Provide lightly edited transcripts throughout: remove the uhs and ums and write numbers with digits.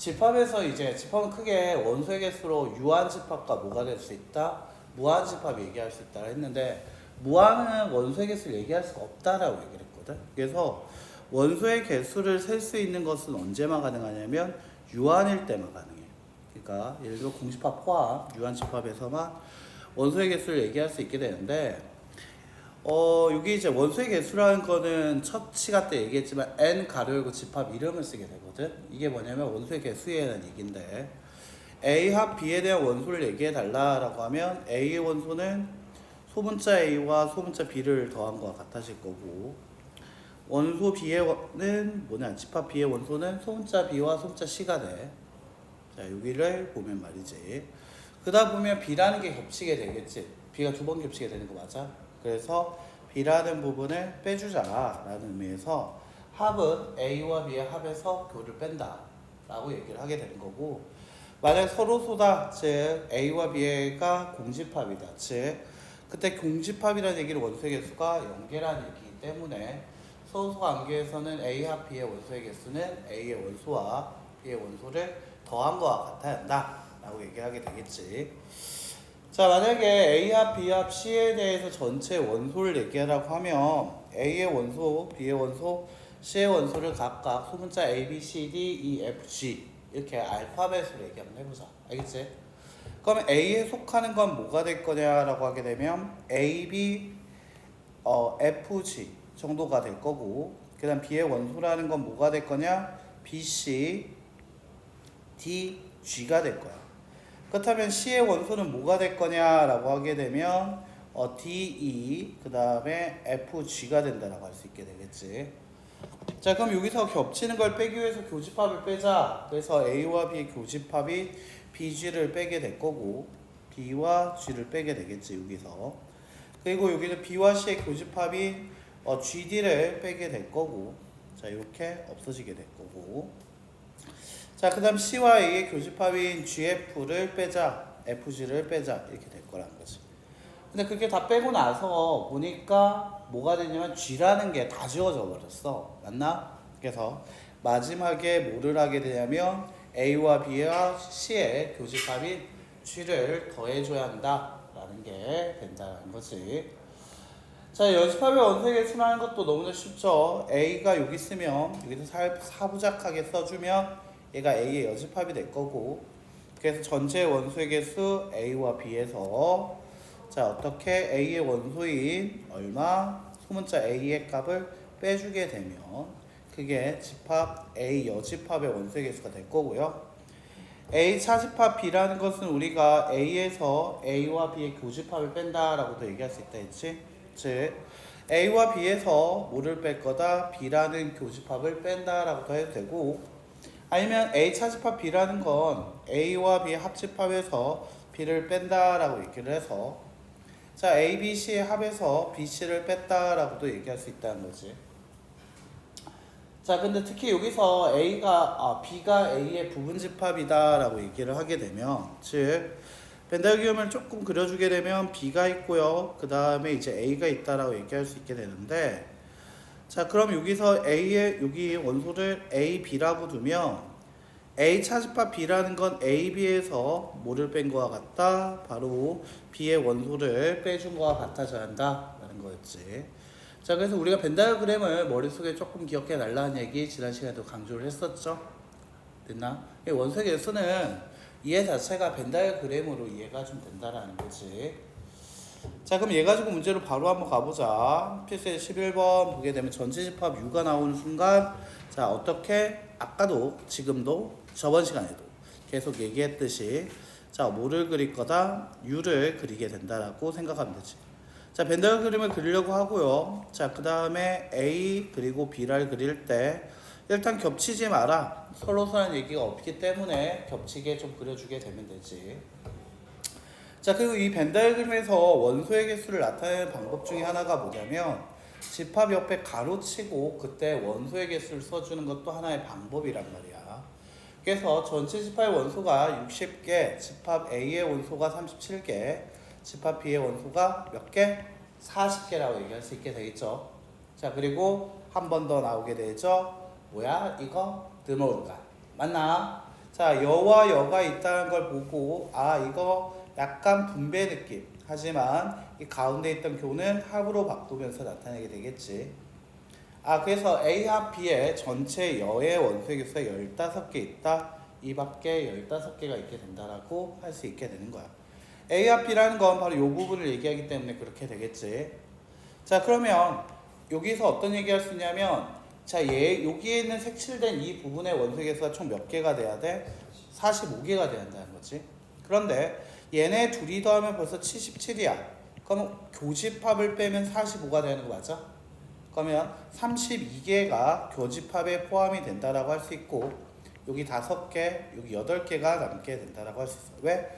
집합에서 이제 집합은 크게 원소의 개수로 유한 집합과 뭐가 될 수 있다? 무한 집합 얘기할 수 있다 했는데 무한은 원소의 개수를 얘기할 수가 없다라고 얘기를 했거든. 그래서 원소의 개수를 셀 수 있는 것은 언제만 가능하냐면 유한일 때만 가능해. 그러니까 예를 들어 공집합 포함 유한 집합에서만 원소의 개수를 얘기할 수 있게 되는데 여기 이제 원소의 개수라는 거는 첫 시간 때 얘기했지만 n 가로 열고 집합 이름을 쓰게 되거든. 이게 뭐냐면 원소의 개수에 대한 얘기인데 A 합 B에 대한 원소를 얘기해 달라라고 하면 A의 원소는 소문자 A와 소문자 B를 더한 거와 같아질 거고 원소 B는 뭐냐 집합 B의 원소는 소문자 B와 소문자 C가 돼. 자 여기를 보면 말이지. 그러다 보면 B라는 게 겹치게 되겠지. B가 두 번 겹치게 되는 거 맞아? 그래서 B라는 부분을 빼주자라는 의미에서 합은 A와 B의 합에서 교를 뺀다 라고 얘기를 하게 되는 거고 만약 서로소다 즉 A와 B가 공집합이다 즉 그때 공집합이라는 얘기를 원소의 개수가 연계라는 얘기이기 때문에 서로소 관계에서는 A 합 B의 원소의 개수는 A의 원소와 B의 원소를 더한 거와 같아야 한다 라고 얘기하게 되겠지. 자 만약에 A 합 B 합 C에 대해서 전체 원소를 얘기하라고 하면 A의 원소, B의 원소, C의 원소를 각각 소문자 A, B, C, D, E, F, G 이렇게 알파벳으로 얘기 한번 해보자. 알겠지? 그러면 A에 속하는 건 뭐가 될 거냐라고 하게 되면 A, B, F, G 정도가 될 거고 그 다음 B의 원소라는 건 뭐가 될 거냐 B, C, D, G가 될 거야. 그렇다면 C의 원소는 뭐가 될 거냐라고 하게 되면 D, E 그 다음에 F, G가 된다라고 할 수 있게 되겠지. 자 그럼 여기서 겹치는 걸 빼기 위해서 교집합을 빼자. 그래서 A와 B의 교집합이 BG를 빼게 될 거고 B와 G를 빼게 되겠지 여기서. 그리고 여기는 B와 C의 교집합이 GD를 빼게 될 거고 자 이렇게 없어지게 될 거고 자 그 다음 C와 A의 교집합인 GF를 빼자 FG를 빼자 이렇게 될 거라는 거지. 근데 그렇게 다 빼고 나서 보니까 뭐가 되냐면 G라는 게 다 지워져 버렸어. 맞나? 그래서 마지막에 뭐를 하게 되냐면 A와 B와 C의 교집합인 G를 더해줘야 한다라는 게 된다는 거지. 자 연습합의 원소의 개수라는 것도 너무나 쉽죠. A가 여기 있으면 여기서 사부작하게 써주면 얘가 A의 여집합이 될 거고 그래서 전체 원소의 개수 A와 B에서 자 어떻게 A의 원소인 얼마 소문자 A의 값을 빼주게 되면 그게 집합 A 여집합의 원소의 개수가 될 거고요. A 차집합 B라는 것은 우리가 A에서 A와 B의 교집합을 뺀다라고도 얘기할 수 있다 했지. 즉 A와 B에서 뭐를 뺄 거다 B라는 교집합을 뺀다라고도 해도 되고 아니면 A 차집합 B라는 건 A와 B의 합집합에서 B를 뺀다라고 얘기를 해서 자 A, B, C의 합에서 B, C를 뺐다라고도 얘기할 수 있다는 거지. 자 근데 특히 여기서 B가 A의 부분집합이다라고 얘기를 하게 되면 즉 벤다그램을 조금 그려주게 되면 B가 있고요 그 다음에 이제 A가 있다라고 얘기할 수 있게 되는데 자 그럼 여기서 A의 여기 원소를 A, B라고 두면 A 차집합 B라는 건 A, B에서 뭐를 뺀 거와 같다? 바로 B의 원소를 빼준 거와 같아져야 한다라는 거였지. 자 그래서 우리가 벤다그램을 머릿속에 조금 기억해 달라는 얘기 지난 시간에도 강조를 했었죠. 됐나? 원소의 개수는 이해 자체가 벤다그램으로 이해가 좀 된다라는 거지. 자 그럼 얘 가지고 문제로 바로 한번 가보자. 필수의 11번 보게 되면 전체 집합 U가 나오는 순간 자 어떻게 아까도 지금도 저번 시간에도 계속 얘기했듯이 자 뭐를 그릴 거다 U를 그리게 된다라고 생각하면 되지. 자 벤다그램을 그리려고 하고요. 자 그 다음에 A 그리고 B를 그릴 때 일단 겹치지 마라. 서로서라는 얘기가 없기 때문에 겹치게 좀 그려주게 되면 되지. 자 그리고 이 벤다그램에서 원소의 개수를 나타내는 방법 중에 하나가 뭐냐면 집합 옆에 가로치고 그때 원소의 개수를 써주는 것도 하나의 방법이란 말이야. 그래서 전체 집합의 원소가 60개, 집합 A의 원소가 37개, 집합 B의 원소가 몇 개? 40개라고 얘기할 수 있게 되겠죠. 자 그리고 한 번 더 나오게 되죠. 뭐야 이거? 드모르간 맞나? 자, 여와 여가 있다는 걸 보고 아 이거 약간 분배 느낌. 하지만 이 가운데 있던 교는 합으로 바꾸면서 나타내게 되겠지. 아 그래서 A 합 B의 전체 여의 원소의 개수가 15개 있다. 이 밖에 15개가 있게 된다라고 할 수 있게 되는 거야. A 합 B라는 건 바로 이 부분을 얘기하기 때문에 그렇게 되겠지. 자 그러면 여기서 어떤 얘기 할 수 있냐면 자 여기에 있는 색칠된 이 부분의 원소의 개수가 총 몇 개가 돼야 돼? 45개가 돼야 한다는 거지. 그런데 얘네 둘이 더하면 벌써 77이야. 그러면 교집합을 빼면 45가 되는 거 맞아? 그러면 32개가 교집합에 포함이 된다라고 할 수 있고 여기 5개, 여기 8개가 남게 된다라고 할 수 있어. 왜?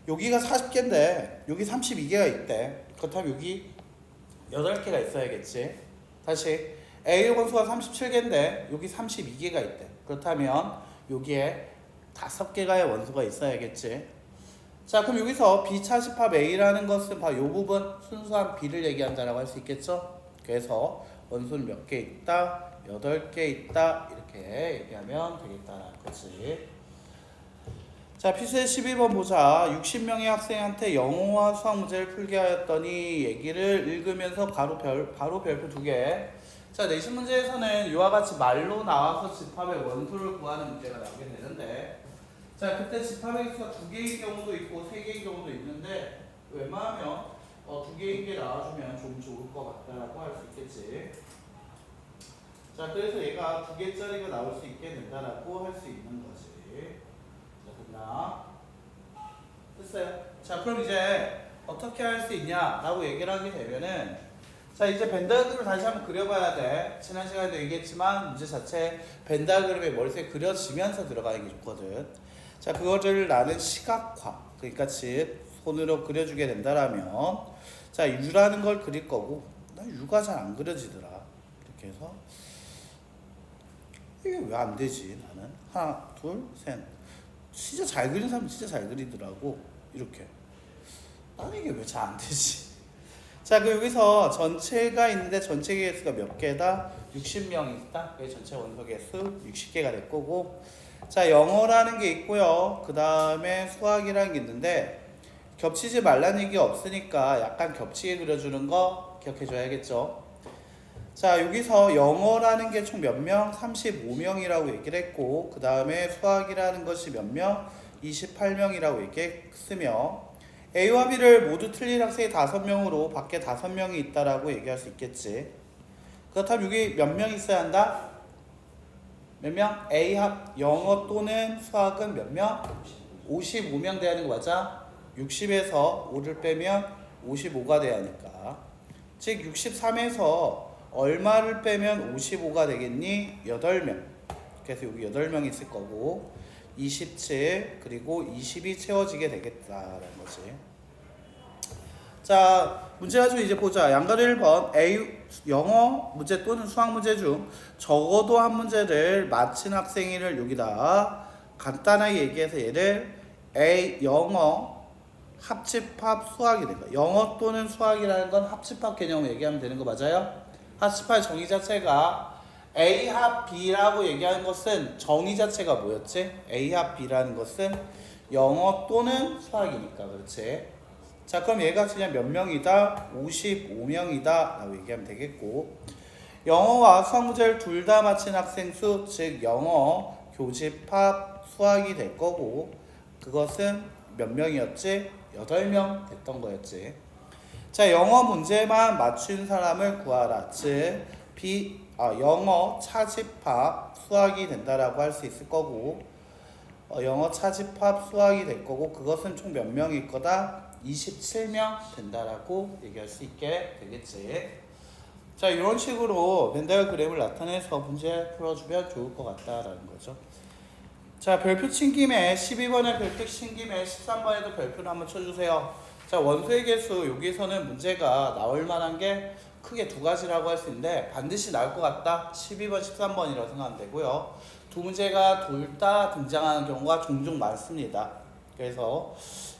여기가 40개인데 여기 32개가 있대. 그렇다면 여기 8개가 있어야겠지. 다시 A 원소가 37개인데 여기 32개가 있대. 그렇다면 여기에 5개가의 원소가 있어야겠지. 자 그럼 여기서 비차집합 A라는 것은 바로 이 부분 순수한 B를 얘기한다라고 할 수 있겠죠. 그래서 원소는 몇 개 있다? 8개 있다. 이렇게 얘기하면 되겠다라는 거지. 자 필수의 12번 보자. 60명의 학생한테 영어와 수학 문제를 풀게 하였더니 얘기를 읽으면서 바로 별표 2개. 자 내신 문제에서는 이와 같이 말로 나와서 집합의 원소를 구하는 문제가 나오게 되는데 자 그때 집합의 개수가 2개인 경우도 있고 3개인 경우도 있는데 웬만하면 2개인 게 나와주면 좀 좋을 것 같다라고 할 수 있겠지. 자 그래서 얘가 2개짜리가 나올 수 있게 된다라고 할 수 있는 거지. 자 됐나? 됐어요. 자 그럼 이제 어떻게 할 수 있냐라고 얘기를 하게 되면은 자 이제 벤 다이어그램을 다시 한번 그려봐야 돼. 지난 시간에도 얘기했지만 문제 자체 벤 다이어그램이 머릿속에 그려지면서 들어가는 게 좋거든. 자 그거를 나는 시각화 그러니까 즉 손으로 그려주게 된다라면 자 유라는 걸 그릴 거고 나 유가 잘 안 그려지더라. 이렇게 해서 이게 왜 안 되지 나는 하나 둘 셋 진짜 잘 그리는 사람 진짜 잘 그리더라고. 이렇게 나는 이게 왜 잘 안 되지. 자 그럼 여기서 전체가 있는데 전체 개수가 몇 개다? 60명이 있다. 그래서 전체 원소 개수 60개가 될 거고 자 영어라는 게 있고요. 그 다음에 수학이라는 게 있는데 겹치지 말라는 얘기가 없으니까 약간 겹치게 그려주는 거 기억해줘야겠죠. 자 여기서 영어라는 게 총 몇 명? 35명이라고 얘기를 했고 그 다음에 수학이라는 것이 몇 명? 28명이라고 얘기했으며 A와 B를 모두 틀린 학생이 5명으로 밖에 5명이 있다라고 얘기할 수 있겠지. 그렇다면 여기 몇 명 있어야 한다? 몇 명? A 합 영어 또는 수학은 몇 명? 55명 돼야 하는 거 맞아? 60에서 5를 빼면 55가 돼야 하니까 즉 63에서 얼마를 빼면 55가 되겠니? 8명. 그래서 여기 8명이 있을 거고 27 그리고 20이 채워지게 되겠다라는 거지. 자 문제 가지고 이제 보자. 양가리 1번 A 영어 문제 또는 수학 문제 중 적어도 한 문제를 맞힌 학생을 여기다 간단하게 얘기해서 얘를 A 영어 합집합 수학이 된 거야. 영어 또는 수학이라는 건 합집합 개념을 얘기하면 되는 거 맞아요? 합집합의 정의 자체가 A 합 B라고 얘기하는 것은 정의 자체가 뭐였지? A 합 B라는 것은 영어 또는 수학이니까 그렇지? 자 그럼 얘가 그냥 몇 명이다? 55명이다 라고 얘기하면 되겠고 영어와 수학 문제를 둘 다 맞힌 학생 수 즉 영어 교집합 수학이 될 거고 그것은 몇 명이었지? 8명 됐던 거였지. 자 영어 문제만 맞춘 사람을 구하라. 즉 영어 차집합 수학이 된다라고 할 수 있을 거고 영어 차집합 수학이 될 거고 그것은 총 몇 명일 거다? 27명 된다라고 얘기할 수 있게 되겠지. 자 이런 식으로 벤 다이어그램을 나타내서 문제 풀어주면 좋을 것 같다라는 거죠. 자 별표 친 김에 12번에 별표 친 김에 13번에도 별표를 한번 쳐주세요. 자 원소의 개수 여기서는 문제가 나올 만한 게 크게 2가지라고 할 수 있는데 반드시 나올 것 같다. 12번 13번이라고 생각하면 되고요. 두 문제가 둘 다 등장하는 경우가 종종 많습니다. 그래서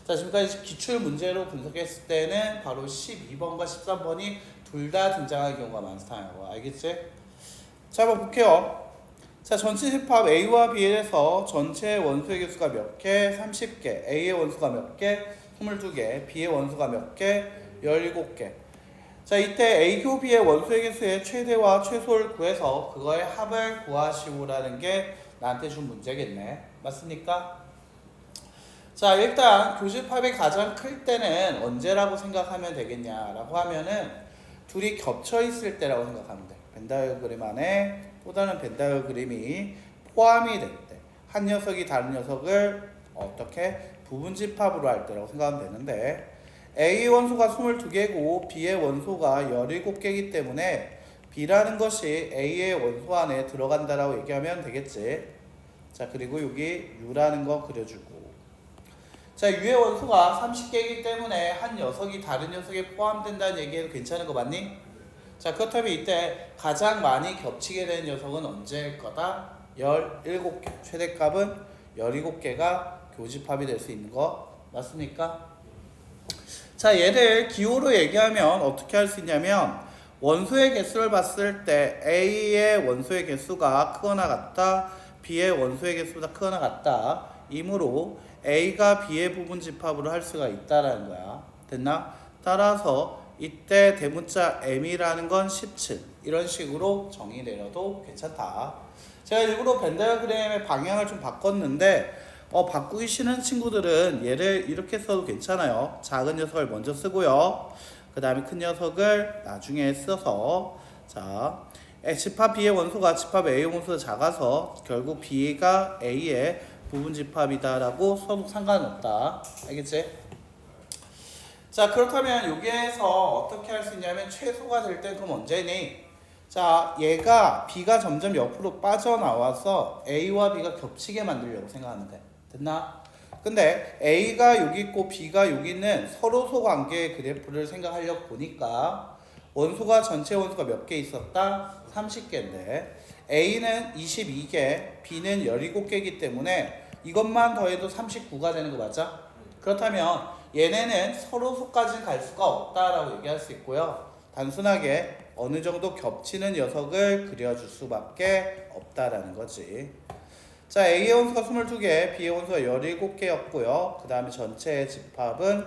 자 지금까지 기출 문제로 분석했을 때는 바로 12번과 13번이 둘 다 등장하는 경우가 많다고 알겠지? 자 한번 볼게요. 자, 전체 집합 A와 B에서 전체 원소의 개수가 몇 개? 30개. A의 원소가 몇 개? 22개. B의 원소가 몇 개? 17개. 자, 이때 A 교 B의 원소의 개수의 최대와 최소를 구해서 그거의 합을 구하시오라는 게 나한테 준 문제겠네. 맞습니까? 자, 일단 교집합이 가장 클 때는 언제라고 생각하면 되겠냐라고 하면은 둘이 겹쳐 있을 때라고 생각하면 돼. 벤 다이어그램 안에 또 다른 벤 다이어그램이 포함이 될 때, 한 녀석이 다른 녀석을 어떻게 부분 집합으로 할 때라고 생각하면 되는데, A의 원소가 22개고 B의 원소가 17개이기 때문에 B라는 것이 A의 원소 안에 들어간다라고 얘기하면 되겠지. 자, 그리고 여기 U라는 거 그려주고, 자, U의 원소가 30개이기 때문에 한 녀석이 다른 녀석에 포함된다는 얘기해도 괜찮은 거 맞니? 자, 그렇다면 이때 가장 많이 겹치게 된 녀석은 언제일 거다? 17개. 최대값은 17개가 교집합이 될 수 있는 거 맞습니까? 자, 얘를 기호로 얘기하면 어떻게 할 수 있냐면, 원소의 개수를 봤을 때 A의 원소의 개수가 크거나 같다, B의 원소의 개수보다 크거나 같다 이므로 A가 B의 부분 집합으로 할 수가 있다라는 거야. 됐나? 따라서 이때 대문자 M이라는 건 17 이런 식으로 정의 내려도 괜찮다. 제가 일부러 벤 다이어그램의 방향을 좀 바꿨는데 바꾸기 싫은 친구들은 얘를 이렇게 써도 괜찮아요. 작은 녀석을 먼저 쓰고요. 그 다음에 큰 녀석을 나중에 써서, 자, 집합 B의 원소가 집합 A의 원소보다 작아서 결국 B가 A의 부분 집합이다 라고 써도 상관없다. 알겠지? 자, 그렇다면 여기에서 어떻게 할 수 있냐면 최소가 될 때 그럼 언제니? 자, 얘가 B가 점점 옆으로 빠져나와서 A와 B가 겹치게 만들려고 생각하면 돼. 됐나? 근데 A가 여기 있고 B가 여기 있는 서로소 관계의 그래프를 생각하려고 보니까 원소가 전체 원소가 몇 개 있었다? 30개인데 A는 22개, B는 17개이기 때문에 이것만 더해도 39가 되는 거 맞아? 그렇다면 얘네는 서로소까지는 갈 수가 없다라고 얘기할 수 있고요. 단순하게 어느 정도 겹치는 녀석을 그려줄 수밖에 없다라는 거지. 자, A의 원소가 22개, B의 원소가 17개였고요. 그 다음에 전체의 집합은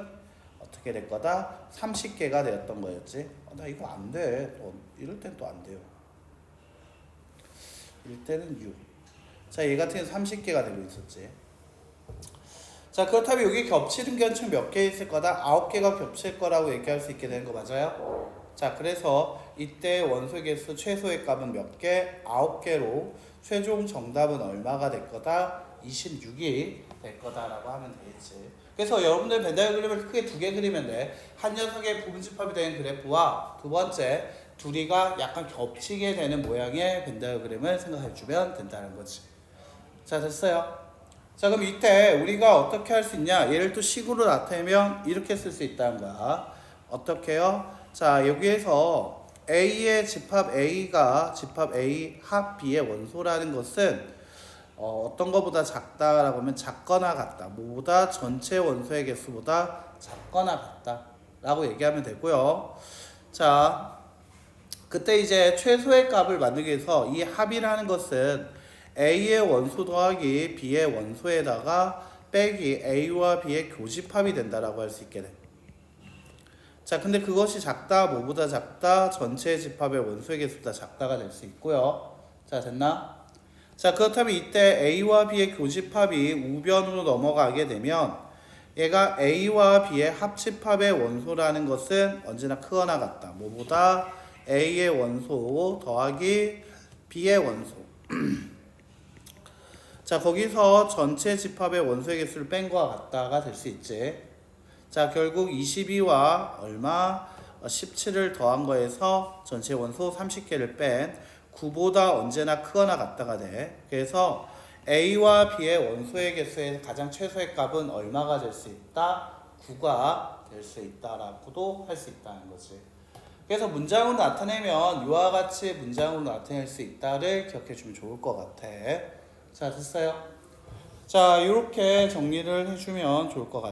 어떻게 될 거다? 30개가 되었던 거였지. 나 이거 안 돼. 이럴 땐 또 안 돼요. 이럴 때는 6. 자, 얘 같은 경우는 30개가 되고 있었지. 자, 그렇다면 여기 겹치는 게 총 몇 개 있을 거다? 9개가 겹칠 거라고 얘기할 수 있게 되는 거 맞아요? 자, 그래서 이때 원소의 개수 최소의 값은 몇 개? 9개로 최종 정답은 얼마가 될 거다? 26이 될 거다라고 하면 되겠지. 그래서 여러분들 벤 다이어그램을 크게 두 개 그리면 돼. 한 녀석의 부분 집합이 되는 그래프와 두 번째 둘이가 약간 겹치게 되는 모양의 벤 다이어그램을 생각해 주면 된다는 거지. 자, 됐어요. 자, 그럼 이때 우리가 어떻게 할 수 있냐? 얘를 또 식으로 나타내면 이렇게 쓸 수 있다는 거야. 어떻게요? 자, 여기에서 A의 집합 A가 집합 A 합 B의 원소라는 것은 어떤 것보다 작다라고 하면 작거나 같다. 뭐보다 전체 원소의 개수보다 작거나 같다 라고 얘기하면 되고요. 자, 그때 이제 최소의 값을 만들기 위해서 이 합이라는 것은 A의 원소 더하기 B의 원소에다가 빼기 A와 B의 교집합이 된다라고 할 수 있게 돼. 자, 근데 그것이 작다, 뭐보다 작다, 전체 집합의 원소의 개수보다 작다가 될 수 있고요. 자, 됐나? 자, 그렇다면 이때 A와 B의 교집합이 우변으로 넘어가게 되면 얘가 A와 B의 합집합의 원소라는 것은 언제나 크거나 같다. 뭐보다 A의 원소 더하기 B의 원소. 자, 거기서 전체 집합의 원소의 개수를 뺀 거와 같다가 될 수 있지. 자, 결국 22와 얼마? 17을 더한 거에서 전체 원소 30개를 뺀 9보다 언제나 크거나 같다가 돼. 그래서 A와 B의 원소의 개수의 가장 최소의 값은 얼마가 될 수 있다? 9가 될 수 있다라고도 할 수 있다는 거지. 그래서 문장으로 나타내면 이와 같이 문장으로 나타낼 수 있다를 기억해 주면 좋을 것 같아. 자, 됐어요? 자, 이렇게 정리를 해주면 좋을 것 같아요.